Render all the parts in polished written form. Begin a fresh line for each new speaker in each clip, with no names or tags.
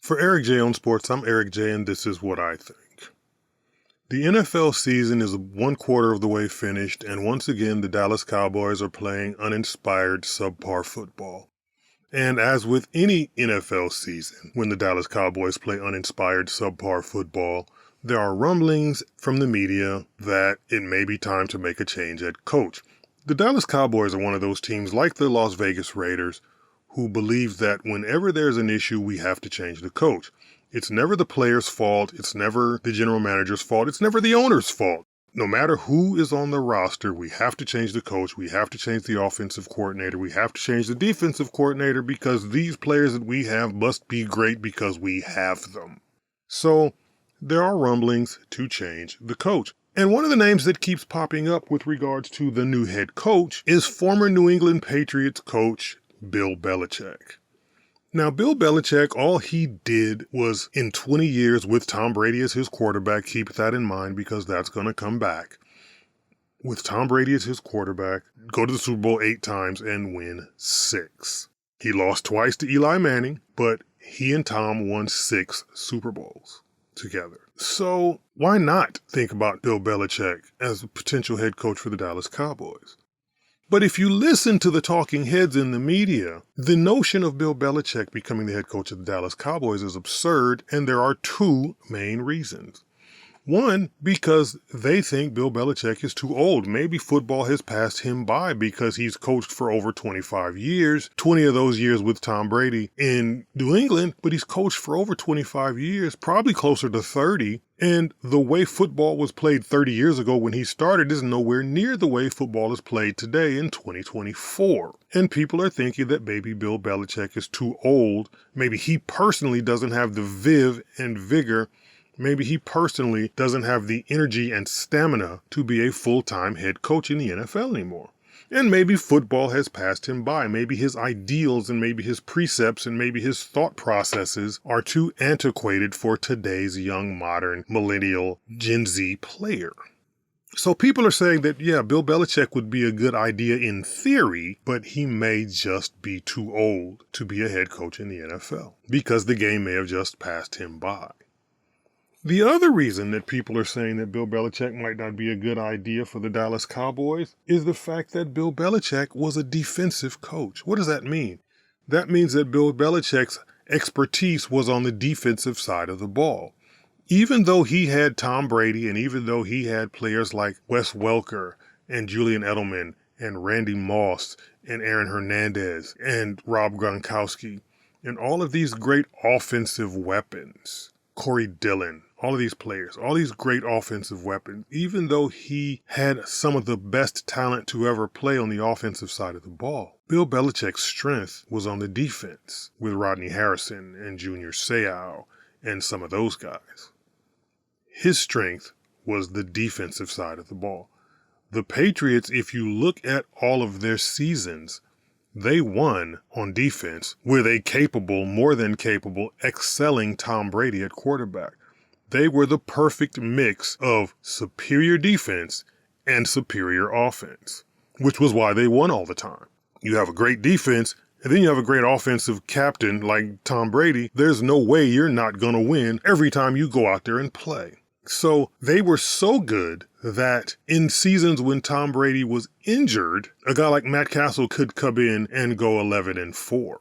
For Eric J on Sports, I'm Eric J, and this is what I think. The NFL season is 1/4 of the way finished, and once again, the Dallas Cowboys are playing uninspired, subpar football. And as with any NFL season, when the Dallas Cowboys play uninspired, subpar football, there are rumblings from the media that it may be time to make a change at coach. The Dallas Cowboys are one of those teams, like the Las Vegas Raiders, who believe that whenever there's an issue, we have to change the coach. It's never the player's fault. It's never the general manager's fault. It's never the owner's fault. No matter who is on the roster, we have to change the coach. We have to change the offensive coordinator. We have to change the defensive coordinator because these players that we have must be great because we have them. So there are rumblings to change the coach. And one of the names that keeps popping up with regards to the new head coach is former New England Patriots coach Bill Belichick. Now, Bill Belichick, all he did was, in 20 years with Tom Brady as his quarterback, keep that in mind because that's going to come back. With Tom Brady as his quarterback, go to the Super Bowl 8 times and win 6. He lost twice to Eli Manning, but he and Tom won 6 Super Bowls together. So why not think about Bill Belichick as a potential head coach for the Dallas Cowboys? But if you listen to the talking heads in the media, the notion of Bill Belichick becoming the head coach of the Dallas Cowboys is absurd, and there are 2 main reasons. One, because they think Bill Belichick is too old. Maybe football has passed him by because he's coached for over 25 years, 20 of those years with Tom Brady in New England, but he's coached for over 25 years, probably closer to 30. And the way football was played 30 years ago when he started is nowhere near the way football is played today in 2024. And people are thinking that maybe Bill Belichick is too old. Maybe he personally doesn't have the viv and vigor. Maybe he personally doesn't have the energy and stamina to be a full-time head coach in the NFL anymore. And maybe football has passed him by. Maybe his ideals and maybe his precepts and maybe his thought processes are too antiquated for today's young, modern, millennial, Gen Z player. So people are saying that, yeah, Bill Belichick would be a good idea in theory, but he may just be too old to be a head coach in the NFL because the game may have just passed him by. The other reason that people are saying that Bill Belichick might not be a good idea for the Dallas Cowboys is the fact that Bill Belichick was a defensive coach. What does that mean? That means that Bill Belichick's expertise was on the defensive side of the ball. Even though he had Tom Brady and even though he had players like Wes Welker and Julian Edelman and Randy Moss and Aaron Hernandez and Rob Gronkowski and all of these great offensive weapons, Corey Dillon, all of these players, all these great offensive weapons, even though he had some of the best talent to ever play on the offensive side of the ball, Bill Belichick's strength was on the defense with Rodney Harrison and Junior Seau and some of those guys. His strength was the defensive side of the ball. The Patriots, if you look at all of their seasons, they won on defense with a capable, more than capable, excelling Tom Brady at quarterback. They were the perfect mix of superior defense and superior offense, which was why they won all the time. You have a great defense, and then you have a great offensive captain like Tom Brady. There's no way you're not going to win every time you go out there and play. So they were so good that in seasons when Tom Brady was injured, a guy like Matt Castle could come in and go 11-4.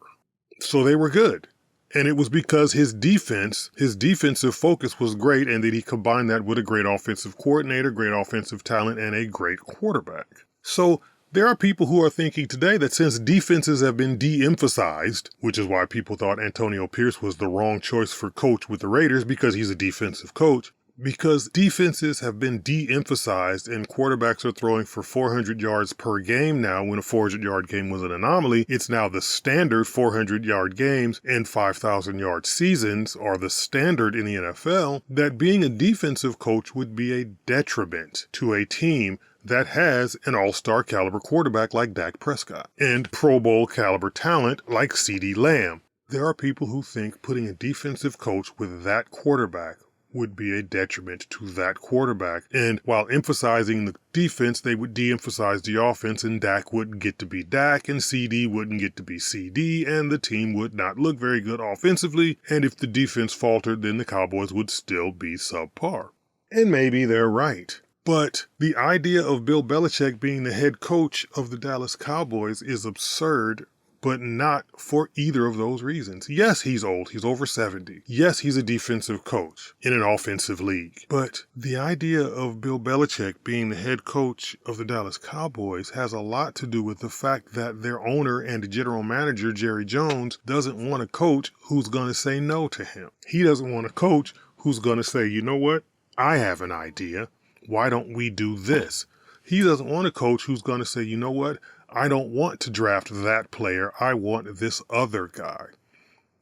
So they were good. And it was because his defensive focus was great, and that he combined that with a great offensive coordinator, great offensive talent, and a great quarterback. So there are people who are thinking today that since defenses have been de-emphasized, which is why people thought Antonio Pierce was the wrong choice for coach with the Raiders because he's a defensive coach, because defenses have been de-emphasized and quarterbacks are throwing for 400 yards per game now when a 400-yard game was an anomaly. It's now the standard 400-yard games and 5,000-yard seasons are the standard in the NFL, that being a defensive coach would be a detriment to a team that has an all-star caliber quarterback like Dak Prescott and Pro Bowl caliber talent like CeeDee Lamb. There are people who think putting a defensive coach with that quarterback would be a detriment to that quarterback. And while emphasizing the defense, they would de-emphasize the offense, and Dak wouldn't get to be Dak, and CD wouldn't get to be CD, and the team would not look very good offensively. And if the defense faltered, then the Cowboys would still be subpar. And maybe they're right. But the idea of Bill Belichick being the head coach of the Dallas Cowboys is absurd, but not for either of those reasons. Yes, he's old. He's over 70. Yes, he's a defensive coach in an offensive league. But the idea of Bill Belichick being the head coach of the Dallas Cowboys has a lot to do with the fact that their owner and general manager, Jerry Jones, doesn't want a coach who's going to say no to him. He doesn't want a coach who's going to say, you know what? I have an idea. Why don't we do this? He doesn't want a coach who's going to say, you know what? I don't want to draft that player. I want this other guy.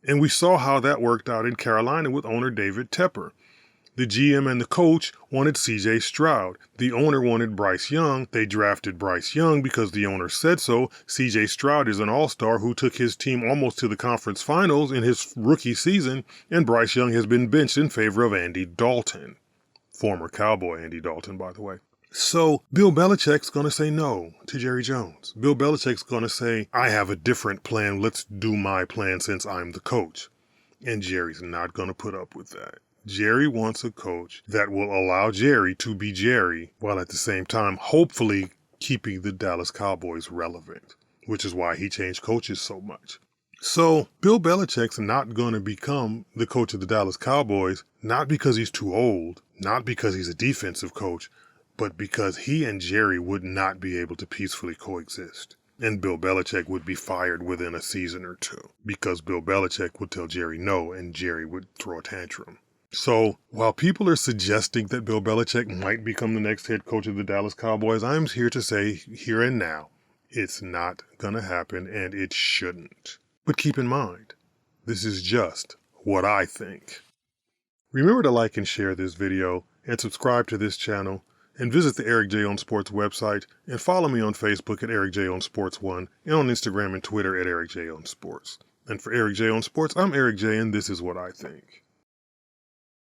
And we saw how that worked out in Carolina with owner David Tepper. The GM and the coach wanted C.J. Stroud. The owner wanted Bryce Young. They drafted Bryce Young because the owner said so. C.J. Stroud is an all-star who took his team almost to the conference finals in his rookie season, and Bryce Young has been benched in favor of Andy Dalton. Former Cowboy Andy Dalton, by the way. So Bill Belichick's going to say no to Jerry Jones. Bill Belichick's going to say, I have a different plan. Let's do my plan since I'm the coach. And Jerry's not going to put up with that. Jerry wants a coach that will allow Jerry to be Jerry while at the same time hopefully keeping the Dallas Cowboys relevant, which is why he changed coaches so much. So Bill Belichick's not going to become the coach of the Dallas Cowboys, not because he's too old, not because he's a defensive coach, but because he and Jerry would not be able to peacefully coexist. And Bill Belichick would be fired within a season or two because Bill Belichick would tell Jerry no and Jerry would throw a tantrum. So while people are suggesting that Bill Belichick might become the next head coach of the Dallas Cowboys, I'm here to say here and now, it's not going to happen and it shouldn't. But keep in mind, this is just what I think. Remember to like and share this video and subscribe to this channel. And visit the Eric J on Sports website and follow me on Facebook at Eric J on Sports 1 and on Instagram and Twitter at Eric J on Sports. And for Eric J on Sports, I'm Eric J and this is what I think.